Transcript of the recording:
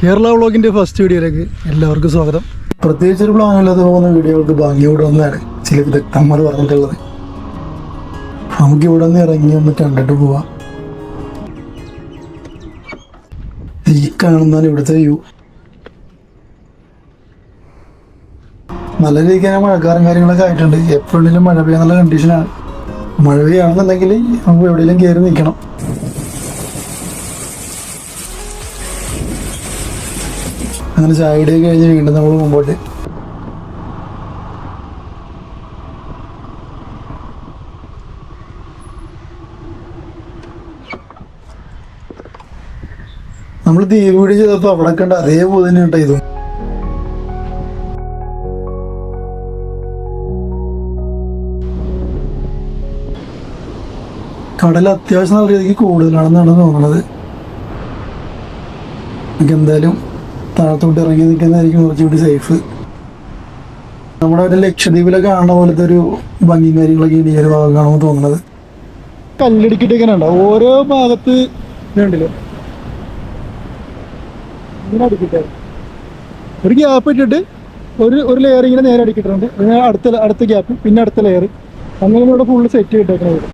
Kerala വ്ളോഗിൻ്റെ first വീഡിയോയിലേക്ക് എല്ലാവർക്കും സ്വാഗതം. പ്രത്യേകിച്ചൊരു പ്ലാനില്ലാതെ പോകുന്ന വീഡിയോകൾക്ക് ഭംഗിയോടെ ഒന്നാണ് ചില വിദഗ്ധന്മാർ പറഞ്ഞിട്ടുള്ളത്. നമുക്ക് ഇവിടെ നിന്ന് ഇറങ്ങി ഒന്ന് കണ്ടിട്ട് പോവാം. ഈ കാണുന്നതാണ് ഇവിടുത്തെ വ്യൂ. നല്ല രീതിക്ക് മഴക്കാരും കാര്യങ്ങളൊക്കെ ആയിട്ടുണ്ട്. എപ്പോഴും മഴ പെയ്യാനുള്ള കണ്ടീഷനാണ്. മഴ പെയ്യാണെന്നുണ്ടെങ്കിൽ നമുക്ക് എവിടെയെങ്കിലും കയറി നിൽക്കണം. അങ്ങനെ ചായയുടെ കഴിഞ്ഞ് വീണ്ടും നമ്മൾ മുമ്പോട്ട്. നമ്മൾ ദ്വീപ് വീട് ചെയ്തപ്പോൾ അവിടെ കണ്ട അതേപോലെ തന്നെ കേട്ടോ ഇതും. കടൽ അത്യാവശ്യം നല്ല രീതിക്ക് കൂടുതലാണെന്നാണ് തോന്നുന്നത്. നമുക്ക് എന്തായാലും താഴത്തോട്ട് ഇറങ്ങി നിൽക്കുന്നതായിരിക്കും കുറച്ചുകൂടി സേഫ്. നമ്മുടെ ഒരു ലക്ഷദ്വീപിലൊക്കെ കാണുന്ന പോലത്തെ ഒരു ഭംഗിയും കാര്യങ്ങളൊക്കെ ഈ ഒരു ഭാഗം കാണുമ്പോൾ തോന്നുന്നത്. കല്ലടിക്കിട്ട് ഇങ്ങനെ ഉണ്ടാവും ഓരോ ഭാഗത്ത്. ഇതുണ്ടല്ലോ, ഇങ്ങനെ അടിക്കിട്ടെ ഒരു ഗ്യാപ്പ് ഇട്ടിട്ട് ഒരു ലെയർ ഇങ്ങനെ നേരെ അടിക്കിട്ടുണ്ട്. അടുത്ത ഗ്യാപ്പ്, പിന്നെ അടുത്ത ലെയർ, അങ്ങനെ ഇവിടെ ഫുള്ള് സെറ്റ് ചെയ്തിട്ടേക്കുന്നത്.